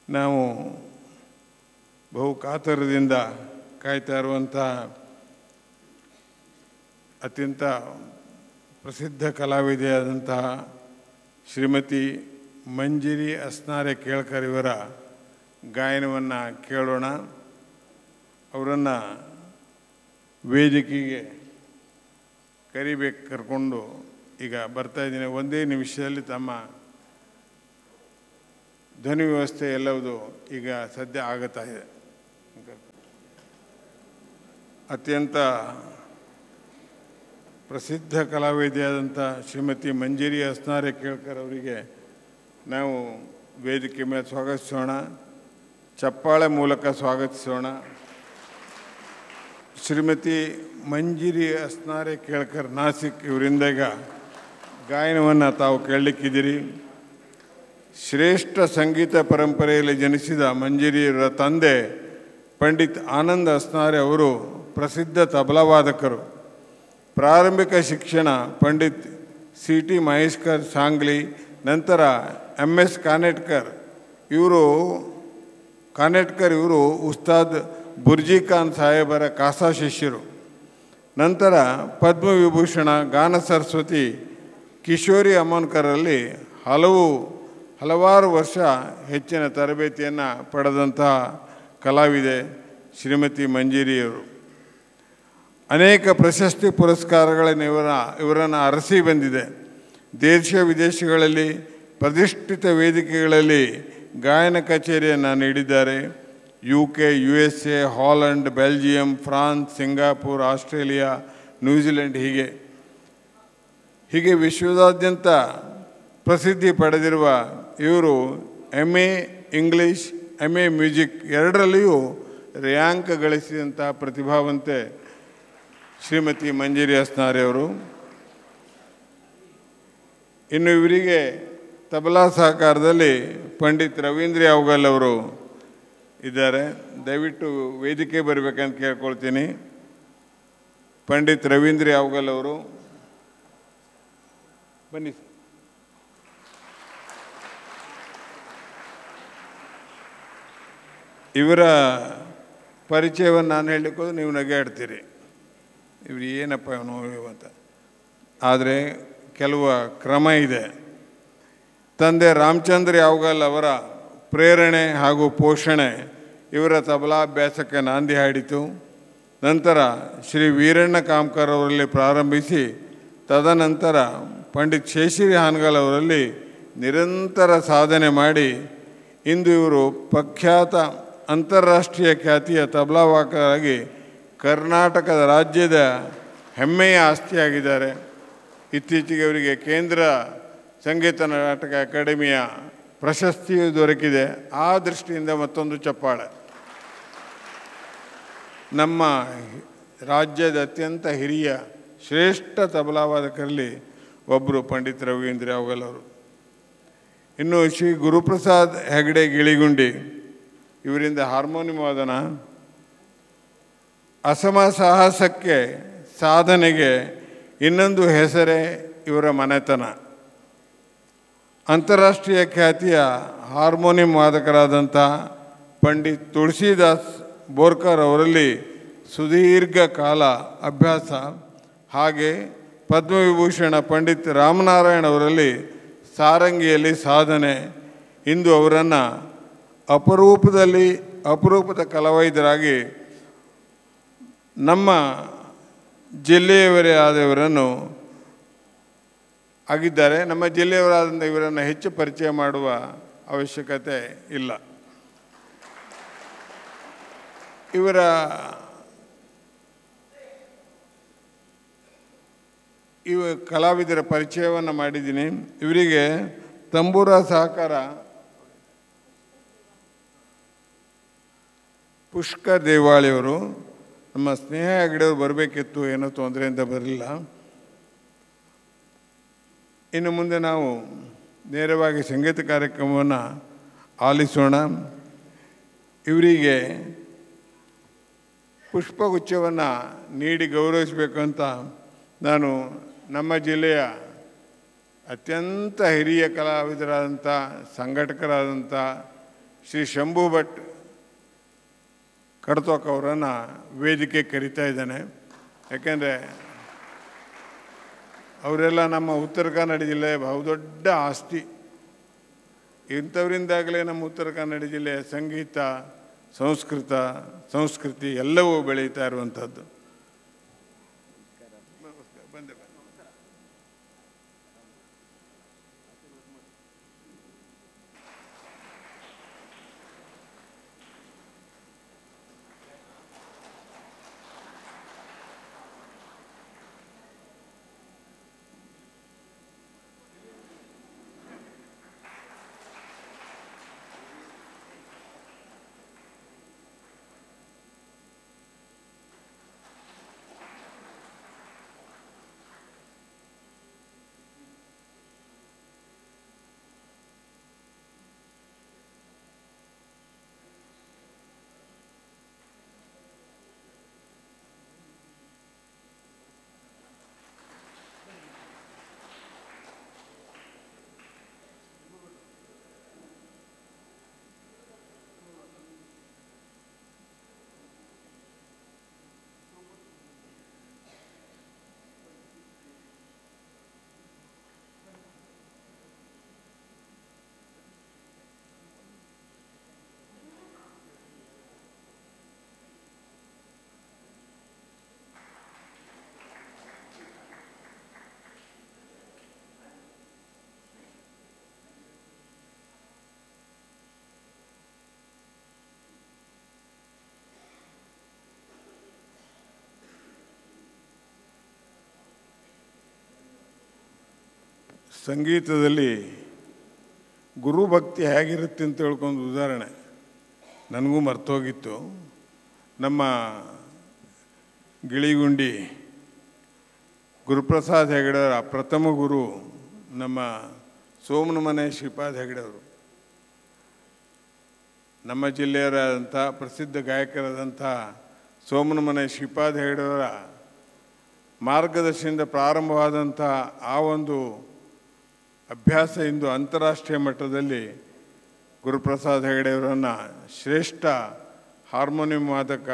ನಾವು ಬಹು ಕಾತರದಿಂದ ಕಾಯ್ತಾ ಇರುವಂಥ ಅತ್ಯಂತ ಪ್ರಸಿದ್ಧ ಕಲಾವಿದೆಯಾದಂತಹ ಶ್ರೀಮತಿ ಮಂಜಿರಿ ಅಸ್ನಾರೆ ಕೇಳ್ಕರ್ ಇವರ ಗಾಯನವನ್ನು ಕೇಳೋಣ. ಅವರನ್ನು ವೇದಿಕೆಗೆ ಕರಿಬೇಕು, ಈಗ ಬರ್ತಾಯಿದ್ದೀನಿ. ಒಂದೇ ನಿಮಿಷದಲ್ಲಿ ತಮ್ಮ ಧ್ವನಿ ವ್ಯವಸ್ಥೆ ಎಲ್ಲವುದು ಈಗ ಸದ್ಯ ಆಗುತ್ತಾ ಇದೆ. ಅತ್ಯಂತ ಪ್ರಸಿದ್ಧ ಕಲಾವಿದೆಯಾದಂಥ ಶ್ರೀಮತಿ ಮಂಜಿರಿ ಅಸ್ನಾರೆ ಕೇಳ್ಕರ್ ಅವರಿಗೆ ನಾವು ವೇದಿಕೆ ಮೇಲೆ ಸ್ವಾಗತಿಸೋಣ. ಚಪ್ಪಾಳೆ ಮೂಲಕ ಸ್ವಾಗತಿಸೋಣ. ಶ್ರೀಮತಿ ಮಂಜಿರಿ ಅಸ್ನಾರೆ ಕೇಳ್ಕರ್ ನಾಸಿಕ್ ಇವರಿಂದ ಈಗ ಗಾಯನವನ್ನು ತಾವು ಕೇಳಲಿಕ್ಕಿದ್ದೀರಿ. ಶ್ರೇಷ್ಠ ಸಂಗೀತ ಪರಂಪರೆಯಲ್ಲಿ ಜನಿಸಿದ ಮಂಜಿರಿಯವರ ತಂದೆ ಪಂಡಿತ್ ಆನಂದ್ ಅಸ್ನಾರೆ ಅವರು ಪ್ರಸಿದ್ಧ ತಬಲಾವಾದಕರು. ಪ್ರಾರಂಭಿಕ ಶಿಕ್ಷಣ ಪಂಡಿತ್ ಸಿ.ಟಿ. ಮಹೇಶ್ಕರ್ ಸಾಂಗ್ಲಿ, ನಂತರ ಎಮ್.ಎಸ್. ಕಾನೆಟ್ಕರ್ ಇವರು ಉಸ್ತಾದ್ ಬುರ್ಜಿ ಖಾನ್ ಸಾಹೇಬರ ಕಾಸಾ ಶಿಷ್ಯರು. ನಂತರ ಪದ್ಮವಿಭೂಷಣ ಗಾನ ಸರಸ್ವತಿ ಕಿಶೋರಿ ಅಮೋನ್ಕರಲ್ಲಿ ಹಲವಾರು ವರ್ಷ ಹೆಚ್ಚಿನ ತರಬೇತಿಯನ್ನು ಪಡೆದಂತಹ ಕಲಾವಿದೆ ಶ್ರೀಮತಿ ಮಂಜಿರಿಯವರು. ಅನೇಕ ಪ್ರಶಸ್ತಿ ಪುರಸ್ಕಾರಗಳನ್ನು ಇವರನ್ನು ಅರಸಿ ಬಂದಿದೆ. ದೇಶ ವಿದೇಶಗಳಲ್ಲಿ ಪ್ರತಿಷ್ಠಿತ ವೇದಿಕೆಗಳಲ್ಲಿ ಗಾಯನ ಕಚೇರಿಯನ್ನು ನೀಡಿದ್ದಾರೆ. UK, USA, Holland, Belgium, France, Singapore, Australia, New Zealand ಹೀಗೆ ವಿಶ್ವದಾದ್ಯಂತ ಪ್ರಸಿದ್ಧಿ ಪಡೆದಿರುವ ಇವರು MA ಇಂಗ್ಲೀಷ್, MA ಮ್ಯೂಸಿಕ್ ಎರಡರಲ್ಲಿಯೂ ರ್ಯಾಂಕ್ ಗಳಿಸಿದಂಥ ಪ್ರತಿಭಾವಂತೆ ಶ್ರೀಮತಿ ಮಂಜಿರಿ ಅಸ್ನಾರೆ ಅವರು. ಇನ್ನು ಇವರಿಗೆ ತಬಲಾ ಸಹಕಾರದಲ್ಲಿ ಪಂಡಿತ್ ರವೀಂದ್ರ ಯಾವಗಲ್ ಅವರು ಇದ್ದಾರೆ. ದಯವಿಟ್ಟು ವೇದಿಕೆ ಬರಬೇಕಂತ ಕೇಳ್ಕೊಳ್ತೀನಿ. ಪಂಡಿತ್ ರವೀಂದ್ರ ಯಾವಗಲ್ ಅವರು ಬನ್ನಿ. ಇವರ ಪರಿಚಯವನ್ನು ನಾನು ಹೇಳಲಿಕ್ಕೆ ಹೋದ್ರೆ ನೀವು ನಗಾಡ್ತೀರಿ, ಇವರು ಏನಪ್ಪ ಇವನು ಅಂತ. ಆದರೆ ಕೆಲವು ಕ್ರಮ ಇದೆ. ತಂದೆ ರಾಮಚಂದ್ರ ಯಾವಗಲ್ ಅವರ ಪ್ರೇರಣೆ ಹಾಗೂ ಪೋಷಣೆ ಇವರ ತಬಲಾಭ್ಯಾಸಕ್ಕೆ ನಾಂದಿ ಹಾಡಿತು. ನಂತರ ಶ್ರೀ ವೀರಣ್ಣ ಕಾಮ್ಕರ್ ಅವರಲ್ಲಿ ಪ್ರಾರಂಭಿಸಿ ತದನಂತರ ಪಂಡಿತ್ ಶೇಷಿರಿ ಹಾನಗಲ್ ಅವರಲ್ಲಿ ನಿರಂತರ ಸಾಧನೆ ಮಾಡಿ ಇಂದು ಇವರು ಪ್ರಖ್ಯಾತ ಅಂತಾರಾಷ್ಟ್ರೀಯ ಖ್ಯಾತಿಯ ತಬಲಾವಾದಕರಾಗಿ ಕರ್ನಾಟಕದ ರಾಜ್ಯದ ಹೆಮ್ಮೆಯ ಆಸ್ತಿಯಾಗಿದ್ದಾರೆ. ಇತ್ತೀಚೆಗೆ ಅವರಿಗೆ ಕೇಂದ್ರ ಸಂಗೀತ ನಾಟಕ ಅಕಾಡೆಮಿಯ ಪ್ರಶಸ್ತಿಯು ದೊರಕಿದೆ. ಆ ದೃಷ್ಟಿಯಿಂದ ಮತ್ತೊಂದು ಚಪ್ಪಾಳೆ. ನಮ್ಮ ರಾಜ್ಯದ ಅತ್ಯಂತ ಹಿರಿಯ ಶ್ರೇಷ್ಠ ತಬಲಾವಾದಕರಲ್ಲಿ ಒಬ್ಬರು ಪಂಡಿತ್ ರವೀಂದ್ರ ಯಾವಗಲ್ ಅವರು. ಇನ್ನು ಶ್ರೀ ಗುರುಪ್ರಸಾದ್ ಹೆಗಡೆ ಗಿಳಿಗುಂಡಿ ಇವರಿಂದ ಹಾರ್ಮೋನಿಯಂ ವಾದನ. ಅಸಮ ಸಾಹಸಕ್ಕೆ ಸಾಧನೆಗೆ ಇನ್ನೊಂದು ಹೆಸರೇ ಇವರ ಮನೆತನ. ಅಂತಾರಾಷ್ಟ್ರೀಯ ಖ್ಯಾತಿಯ ಹಾರ್ಮೋನಿಯಂ ವಾದಕರಾದಂಥ ಪಂಡಿತ್ ತುಳಸಿದಾಸ್ ಬೋರ್ಕರ್ ಅವರಲ್ಲಿ ಸುದೀರ್ಘ ಕಾಲ ಅಭ್ಯಾಸ, ಹಾಗೆ ಪದ್ಮವಿಭೂಷಣ ಪಂಡಿತ್ ರಾಮನಾರಾಯಣ್ ಅವರಲ್ಲಿ ಸಾರಂಗಿಯಲ್ಲಿ ಸಾಧನೆ. ಇಂದು ಅವರನ್ನು ಅಪರೂಪದ ಕಲಾವಿದರಾಗಿ ನಮ್ಮ ಜಿಲ್ಲೆಯವರೇ ಆದವರನ್ನು ಆಗಿದ್ದಾರೆ. ನಮ್ಮ ಜಿಲ್ಲೆಯವರಾದಂಥ ಇವರನ್ನು ಹೆಚ್ಚು ಪರಿಚಯ ಮಾಡುವ ಅವಶ್ಯಕತೆ ಇಲ್ಲ. ಕಲಾವಿದರ ಪರಿಚಯವನ್ನು ಮಾಡಿದ್ದೀನಿ. ಇವರಿಗೆ ತಂಬೂರ ಸಹಕಾರ ಪುಷ್ಕರ್ ದೇವಾಳಿಯವರು. ನಮ್ಮ ಸ್ನೇಹ ಹೆಗಡೆಯವರು ಬರಬೇಕಿತ್ತು, ಏನೋ ತೊಂದರೆಯಿಂದ ಬರಲಿಲ್ಲ. ಇನ್ನು ಮುಂದೆ ನಾವು ನೇರವಾಗಿ ಸಂಗೀತ ಕಾರ್ಯಕ್ರಮವನ್ನು ಆಲಿಸೋಣ. ಇವರಿಗೆ ಪುಷ್ಪಗುಚ್ಛವನ್ನು ನೀಡಿ ಗೌರವಿಸಬೇಕಂತ ನಾನು ನಮ್ಮ ಜಿಲ್ಲೆಯ ಅತ್ಯಂತ ಹಿರಿಯ ಕಲಾವಿದರಾದಂಥ ಸಂಘಟಕರಾದಂಥ ಶ್ರೀ ಶಂಭು ಭಟ್ ಕಡ್ತೋಕ್ ಅವರನ್ನು ವೇದಿಕೆ ಕರೀತಾ ಇದ್ದಾನೆ. ಯಾಕೆಂದರೆ ಅವರೆಲ್ಲ ನಮ್ಮ ಉತ್ತರ ಕನ್ನಡ ಜಿಲ್ಲೆಯ ಬಹುದೊಡ್ಡ ಆಸ್ತಿ. ಇಂಥವರಿಂದಾಗಲೇ ನಮ್ಮ ಉತ್ತರ ಕನ್ನಡ ಜಿಲ್ಲೆಯ ಸಂಗೀತ, ಸಂಸ್ಕೃತಿ ಎಲ್ಲವೂ ಬೆಳೀತಾ ಇರುವಂಥದ್ದು. ಸಂಗೀತದಲ್ಲಿ ಗುರುಭಕ್ತಿ ಹೇಗಿರುತ್ತೆ ಅಂತ ಹೇಳ್ಕೊಂಡು ಉದಾಹರಣೆ ನನಗೂ ಮರ್ತೋಗಿತ್ತು. ನಮ್ಮ ಗಿಳಿಗುಂಡಿ ಗುರುಪ್ರಸಾದ್ ಹೆಗಡೆಯವರ ಪ್ರಥಮ ಗುರು ನಮ್ಮ ಸೋಮನಮನೆ ಶ್ರೀಪಾದ್ ಹೆಗಡೆಯವರು. ನಮ್ಮ ಜಿಲ್ಲೆಯವರಾದಂಥ ಪ್ರಸಿದ್ಧ ಗಾಯಕರಾದಂಥ ಸೋಮನಮನೆ ಶ್ರೀಪಾದ್ ಹೆಗಡೆಯವರ ಮಾರ್ಗದರ್ಶನದಿಂದ ಪ್ರಾರಂಭವಾದಂಥ ಆ ಒಂದು ಅಭ್ಯಾಸ ಇಂದು ಅಂತಾರಾಷ್ಟ್ರೀಯ ಮಟ್ಟದಲ್ಲಿ ಗುರುಪ್ರಸಾದ್ ಹೆಗಡೆಯವರನ್ನು ಶ್ರೇಷ್ಠ ಹಾರ್ಮೋನಿಯಂ ವಾದಕ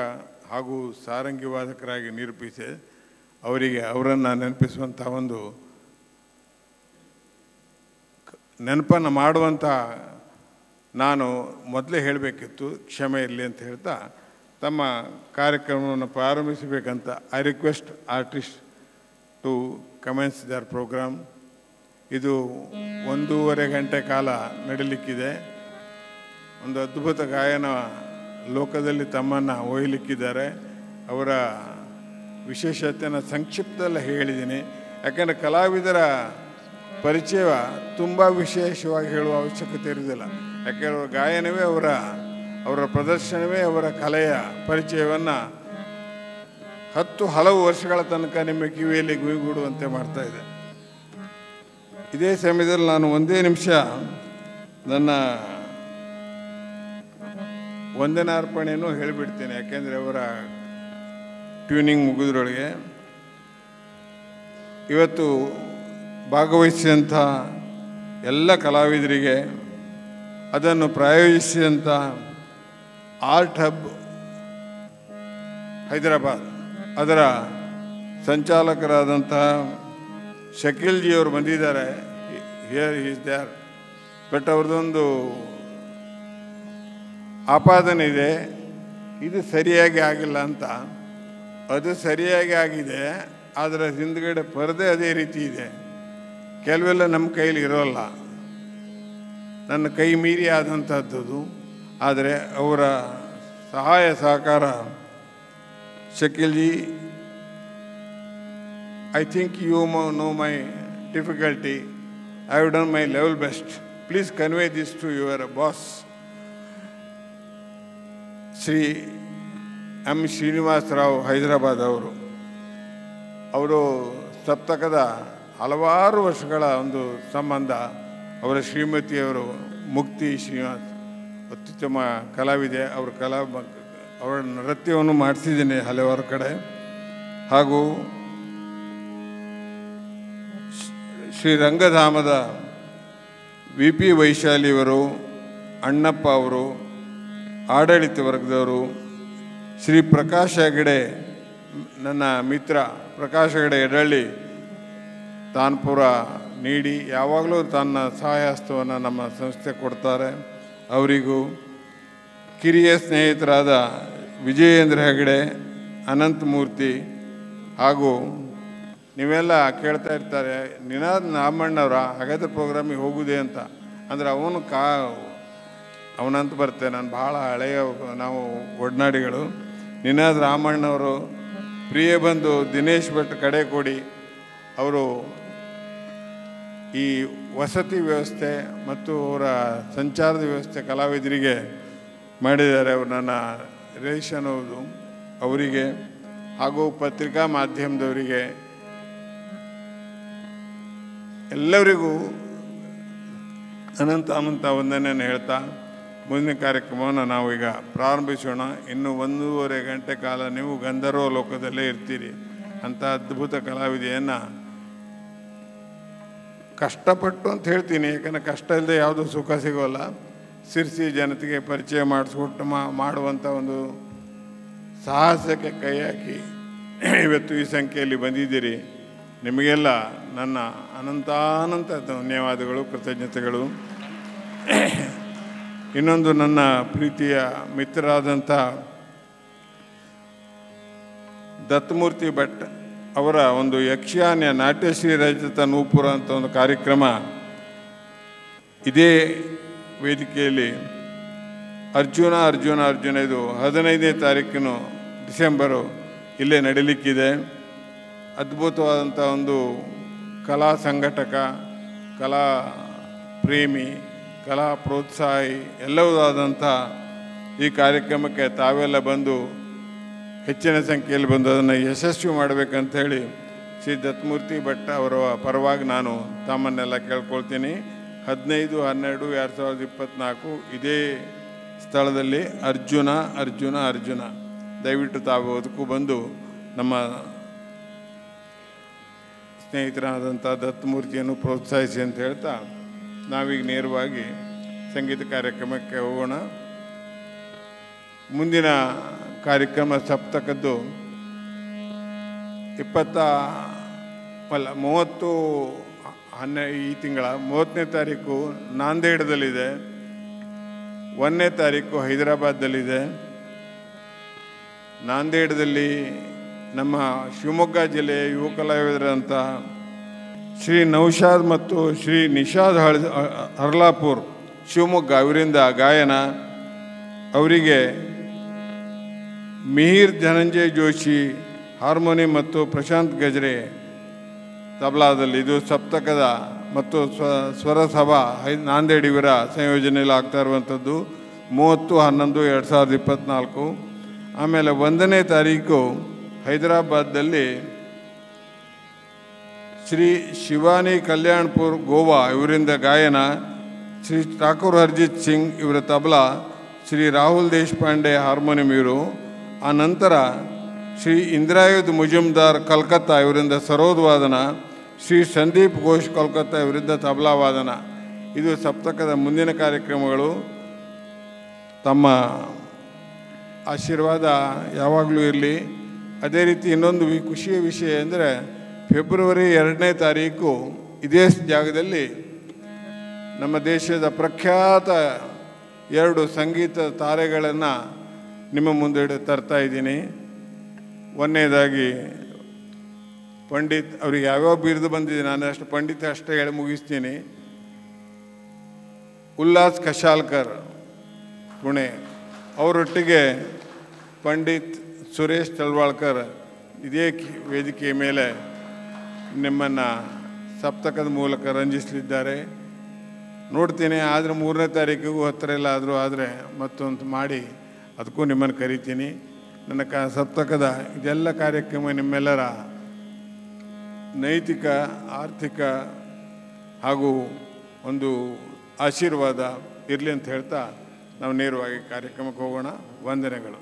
ಹಾಗೂ ಸಾರಂಗಿ ವಾದಕರಾಗಿ ನಿರೂಪಿಸಿ ಅವರನ್ನು ನೆನಪಿಸುವಂಥ ಒಂದು ನೆನಪನ್ನು ಮಾಡುವಂಥ ನಾನು ಮೊದಲೇ ಹೇಳಬೇಕಿತ್ತು, ಕ್ಷಮೆ ಇರಲಿ ಅಂತ ಹೇಳ್ತಾ ತಮ್ಮ ಕಾರ್ಯಕ್ರಮವನ್ನು ಪ್ರಾರಂಭಿಸಬೇಕಂತ I request artist to commence their programme. ಇದು 1.5 ಗಂಟೆ ಕಾಲ ನಡೀಲಿಕ್ಕಿದೆ. ಒಂದು ಅದ್ಭುತ ಗಾಯನ ಲೋಕದಲ್ಲಿ ತಮ್ಮನ್ನು ಒಯ್ಯಲಿಕ್ಕಿದ್ದಾರೆ. ಅವರ ವಿಶೇಷತೆಯನ್ನು ಸಂಕ್ಷಿಪ್ತದಲ್ಲಿ ಹೇಳಿದ್ದೀನಿ. ಯಾಕೆಂದರೆ ಕಲಾವಿದರ ಪರಿಚಯ ತುಂಬ ವಿಶೇಷವಾಗಿ ಹೇಳುವ ಅವಶ್ಯಕತೆ ಇರುವುದಿಲ್ಲ. ಯಾಕೆಂದರೆ ಅವರ ಗಾಯನವೇ ಅವರ ಪ್ರದರ್ಶನವೇ ಅವರ ಕಲೆಯ ಪರಿಚಯವನ್ನು ಹಲವು ವರ್ಷಗಳ ತನಕ ನಿಮ್ಮ ಕಿವಿಯಲ್ಲಿ ಗುಯಿಗೂಡುವಂತೆ ಮಾಡ್ತಾಯಿದೆ. ಇದೇ ಸಮಯದಲ್ಲಿ ನಾನು ಒಂದೇ ನಿಮಿಷ ನನ್ನ ವಂದನಾರ್ಪಣೆಯನ್ನು ಹೇಳಿಬಿಡ್ತೇನೆ. ಯಾಕೆಂದರೆ ಅವರ ಟ್ಯೂನಿಂಗ್ ಮುಗಿದ್ರೊಳಗೆ ಇವತ್ತು ಭಾಗವಹಿಸಿದಂಥ ಎಲ್ಲ ಕಲಾವಿದರಿಗೆ, ಅದನ್ನು ಪ್ರಾಯೋಜಿಸಿದಂಥ ಆರ್ಟ್ ಹಬ್ ಹೈದರಾಬಾದ್ ಅದರ ಸಂಚಾಲಕರಾದಂಥ ಶಕೀಲ್ ಜಿ ಅವರು ಬಂದಿದ್ದಾರೆ. Here is there. ಬಟ್ ಅವ್ರದ್ದೊಂದು ಆಪಾದನೆ ಇದೆ, ಇದು ಸರಿಯಾಗಿ ಆಗಿಲ್ಲ ಅಂತ. ಅದು ಸರಿಯಾಗಿ ಆಗಿದೆ, ಆದರೆ ಹಿಂದ್ಗಡೆ ಪರದೆ ಅದೇ ರೀತಿ ಇದೆ. ಕೆಲವೆಲ್ಲ ನಮ್ಮ ಕೈಲಿ ಇರೋಲ್ಲ, ನನ್ನ ಕೈ ಮೀರಿ ಆದಂಥದ್ದು. ಆದರೆ ಅವರ ಸಹಾಯ ಸಹಕಾರ Shakeel G, I think you know my difficulty. I have done my level best. Please convey this to your boss, Sri M. Srinivas Rao, Hyderabad ಅವರು ಸಪ್ತಕದ ಹಲವಾರು ವರ್ಷಗಳ ಒಂದು ಸಂಬಂಧ. ಅವರ ಶ್ರೀಮತಿಯವರು ಮುಕ್ತಿ ಶ್ರೀನಿವಾಸ್ ಅತ್ಯುತ್ತಮ ಕಲಾವಿದೆ. ಅವರ ನೃತ್ಯವನ್ನು ಮಾಡಿಸಿದ್ದೀನಿ ಹಲವಾರು ಕಡೆ. ಹಾಗೂ ಶ್ರೀರಂಗಧಾಮದ ವಿ ಪಿ ವೈಶಾಲಿಯವರು ಅಣ್ಣಪ್ಪ ಅವರು, ಆಡಳಿತ ವರ್ಗದವರು, ಶ್ರೀ ಪ್ರಕಾಶ್ ಹೆಗಡೆ, ನನ್ನ ಮಿತ್ರ ಪ್ರಕಾಶ್ ಹೆಗಡೆ ಎಡಳ್ಳಿ, ತಾನ್ಪುರ ನೀಡಿ ಯಾವಾಗಲೂ ತನ್ನ ಸಹಾಯ ಹಸ್ತವನ್ನು ನಮ್ಮ ಸಂಸ್ಥೆ ಕೊಡ್ತಾರೆ. ಅವರಿಗೂ ಕಿರಿಯ ಸ್ನೇಹಿತರಾದ ವಿಜಯೇಂದ್ರ ಹೆಗಡೆ, ಅನಂತಮೂರ್ತಿ, ಹಾಗೂ ನೀವೆಲ್ಲ ಕೇಳ್ತಾ ಇರ್ತಾರೆ ನಿನಾದ್ ರಾಮಣ್ಣವರ ಹಾಗಾದ್ರೆ ಪ್ರೋಗ್ರಾಮಿಗೆ ಹೋಗುವುದೇ ಅಂತ. ಅಂದರೆ ಅವನಂತ ಬರುತ್ತೆ, ನಾನು ಭಾಳ ಹಳೆಯ ನಾವು ಒಡನಾಡಿಗಳು. ನಿನಾದ್ ರಾಮಣ್ಣವರು, ಪ್ರಿಯ ಬಂಧು ದಿನೇಶ್ ಭಟ್ ಕಡೆಕೋಡಿ ಅವರು ಈ ವಸತಿ ವ್ಯವಸ್ಥೆ ಮತ್ತು ಅವರ ಸಂಚಾರದ ವ್ಯವಸ್ಥೆ ಕಲಾವಿದರಿಗೆ ಮಾಡಿದ್ದಾರೆ. ಅವರು ನನ್ನ ರಿಲೇಷನ್ ಹೌದು. ಅವರಿಗೆ ಹಾಗೂ ಪತ್ರಿಕಾ ಮಾಧ್ಯಮದವರಿಗೆ ಎಲ್ಲರಿಗೂ ಅನಂತ ವಂದನೆಯನ್ನು ಹೇಳ್ತಾ ಮುಂದಿನ ಕಾರ್ಯಕ್ರಮವನ್ನು ನಾವು ಈಗ ಪ್ರಾರಂಭಿಸೋಣ. ಇನ್ನು 1.5 ಗಂಟೆ ಕಾಲ ನೀವು ಗಂಧರ್ವ ಲೋಕದಲ್ಲೇ ಇರ್ತೀರಿ. ಅಂಥ ಅದ್ಭುತ ಕಲಾವಿದೆಯನ್ನು ಕಷ್ಟಪಟ್ಟು ಅಂತ ಹೇಳ್ತೀನಿ, ಯಾಕಂದರೆ ಕಷ್ಟ ಇಲ್ಲದೆ ಯಾವುದೂ ಸುಖ ಸಿಗೋಲ್ಲ. ಸಿರ್ಸಿ ಜನತೆಗೆ ಪರಿಚಯ ಮಾಡಿಸ್ಕೊಟ್ಟು ಮಾಡುವಂಥ ಒಂದು ಸಾಹಸಕ್ಕೆ ಕೈ ಹಾಕಿ ಇವತ್ತು ಈ ಸಂಖ್ಯೆಯಲ್ಲಿ ಬಂದಿದ್ದೀರಿ. ನಿಮಗೆಲ್ಲ ನನ್ನ ಅನಂತ ಧನ್ಯವಾದಗಳು, ಕೃತಜ್ಞತೆಗಳು. ಇನ್ನೊಂದು ನನ್ನ ಪ್ರೀತಿಯ ಮಿತ್ರರಾದಂಥ ದತ್ತಮೂರ್ತಿ ಭಟ್ ಅವರ ಒಂದು ಯಕ್ಷಗಾನ ನಾಟ್ಯಶ್ರೀ ರಚಿತ ನೂಪುರ ಅಂತ ಒಂದು ಕಾರ್ಯಕ್ರಮ ಇದೇ ವೇದಿಕೆಯಲ್ಲಿ ಅರ್ಜುನ ಇದು 15ನೇ ತಾರೀಕಿನ ಡಿಸೆಂಬರು ಇಲ್ಲೇ ನಡೀಲಿಕ್ಕಿದೆ. ಅದ್ಭುತವಾದಂಥ ಒಂದು ಕಲಾ ಸಂಘಟಕ, ಕಲಾ ಪ್ರೇಮಿ, ಕಲಾ ಪ್ರೋತ್ಸಾಹಿ ಎಲ್ಲವಾದಂಥ ಈ ಕಾರ್ಯಕ್ರಮಕ್ಕೆ ತಾವೆಲ್ಲ ಬಂದು ಹೆಚ್ಚಿನ ಸಂಖ್ಯೆಯಲ್ಲಿ ಬಂದು ಅದನ್ನು ಯಶಸ್ವಿ ಮಾಡಬೇಕಂಥೇಳಿ ಶ್ರೀ ದತ್ತಮೂರ್ತಿ ಭಟ್ ಅವರ ಪರವಾಗಿ ನಾನು ತಮ್ಮನ್ನೆಲ್ಲ ಕೇಳ್ಕೊಳ್ತೀನಿ. 15/12/2024 ಇದೇ ಸ್ಥಳದಲ್ಲಿ ಅರ್ಜುನ ದಯವಿಟ್ಟು ತಾವು ಅದಕ್ಕೂ ಬಂದು ನಮ್ಮ ಸ್ನೇಹಿತರಾದಂಥ ದತ್ತಮೂರ್ತಿಯನ್ನು ಪ್ರೋತ್ಸಾಹಿಸಿ ಅಂತ ಹೇಳ್ತಾ ನಾವೀಗ ನೇರವಾಗಿ ಸಂಗೀತ ಕಾರ್ಯಕ್ರಮಕ್ಕೆ ಹೋಗೋಣ. ಮುಂದಿನ ಕಾರ್ಯಕ್ರಮ ಸಪ್ತಕದ್ದು 30 ಈ ತಿಂಗಳ 30ನೇ ತಾರೀಕು ನಾಂದೇಡದಲ್ಲಿದೆ, 1ನೇ ತಾರೀಕು ಹೈದರಾಬಾದ್ದಲ್ಲಿದೆ. ನಾಂದೇಡದಲ್ಲಿ ನಮ್ಮ ಶಿವಮೊಗ್ಗ ಜಿಲ್ಲೆಯ ಯುವ ಕಲಾವಿದರಂಥ ಶ್ರೀ ನೌಶಾದ್ ಮತ್ತು ಶ್ರೀ ನಿಷಾದ್ ಹರ್ಲಾಪುರ್ ಶಿವಮೊಗ್ಗ ಅವರಿಂದ ಗಾಯನ. ಅವರಿಗೆ ಮಿಹಿರ್ ಧನಂಜಯ್ ಜೋಶಿ ಹಾರ್ಮೋನಿ ಮತ್ತು ಪ್ರಶಾಂತ್ ಗಜ್ರೆ ತಬಲಾದಲ್ಲಿ. ಇದು ಸಪ್ತಕದ ಮತ್ತು ಸ್ವರಸಭಾ ನಾಂದೇಡ್ ಇವರ ಸಂಯೋಜನೆಯಲ್ಲಿ ಆಗ್ತಾ ಇರುವಂಥದ್ದು. 30/11/2024. ಆಮೇಲೆ 1ನೇ ತಾರೀಕು ಹೈದರಾಬಾದ್ದಲ್ಲಿ ಶ್ರೀ ಶಿವಾನಿ ಕಲ್ಯಾಣ್ಪುರ್ ಗೋವಾ ಇವರಿಂದ ಗಾಯನ. ಶ್ರೀ ಠಾಕೂರ್ ಹರ್ಜಿತ್ ಸಿಂಗ್ ಇವರ ತಬಲಾ, ಶ್ರೀ ರಾಹುಲ್ ದೇಶಪಾಂಡೆ ಹಾರ್ಮೋನಿಯಂ ಇವರು. ಆ ನಂತರ ಶ್ರೀ ಇಂದ್ರಾಯುಧ್ ಮುಜುಮ್ದಾರ್ ಕಲ್ಕತ್ತಾ ಇವರಿಂದ ಸರೋದ್ ವಾದನ, ಶ್ರೀ ಸಂದೀಪ್ ಘೋಷ್ ಕೋಲ್ಕತ್ತಾ ಇವರಿಂದ ತಬಲಾ ವಾದನ. ಇದು ಸಪ್ತಕದ ಮುಂದಿನ ಕಾರ್ಯಕ್ರಮಗಳು. ತಮ್ಮ ಆಶೀರ್ವಾದ ಯಾವಾಗಲೂ ಇರಲಿ. ಅದೇ ರೀತಿ ಇನ್ನೊಂದು ಖುಷಿಯ ವಿಷಯ ಅಂದರೆ ಫೆಬ್ರವರಿ 2ನೇ ತಾರೀಕು ಇದೇ ಜಾಗದಲ್ಲಿ ನಮ್ಮ ದೇಶದ ಪ್ರಖ್ಯಾತ 2 ಸಂಗೀತ ತಾರೆಗಳನ್ನು ನಿಮ್ಮ ಮುಂದೆ ತರ್ತಾ ಇದ್ದೀನಿ. ಒಂದನೇದಾಗಿ ಪಂಡಿತ್, ಅವ್ರಿಗೆ ಯಾವ್ಯಾವ ಬಿರುದು ಬಂದಿದೆ ನಾನು ಅಷ್ಟು ಪಂಡಿತ ಅಷ್ಟೇ ಹೇಳಿ ಮುಗಿಸ್ತೀನಿ. ಉಲ್ಲಾಸ್ ಕಶಾಲ್ಕರ್ ಪುಣೆ, ಅವರೊಟ್ಟಿಗೆ ಪಂಡಿತ್ ಸುರೇಶ್ ತಳ್ವಾಳ್ಕರ್ ಇದೇ ವೇದಿಕೆಯ ಮೇಲೆ ನಿಮ್ಮನ್ನು ಸಪ್ತಕದ ಮೂಲಕ ರಂಜಿಸಲಿದ್ದಾರೆ. ನೋಡ್ತೀನಿ, ಆದರೆ 3ನೇ ತಾರೀಕಿಗೂ ಹತ್ತಿರ ಎಲ್ಲಾದರೂ ಆದರೆ ಮತ್ತೊಂದು ಮಾಡಿ ಅದಕ್ಕೂ ನಿಮ್ಮನ್ನು ಕರಿತೀನಿ. ನನ್ನ ಸಪ್ತಕದ ಇದೆಲ್ಲ ಕಾರ್ಯಕ್ರಮ ನಿಮ್ಮೆಲ್ಲರ ನೈತಿಕ, ಆರ್ಥಿಕ ಹಾಗೂ ಒಂದು ಆಶೀರ್ವಾದ ಇರಲಿ ಅಂತ ಹೇಳ್ತಾ ನಾವು ನೇರವಾಗಿ ಕಾರ್ಯಕ್ರಮಕ್ಕೆ ಹೋಗೋಣ. ವಂದನೆಗಳು.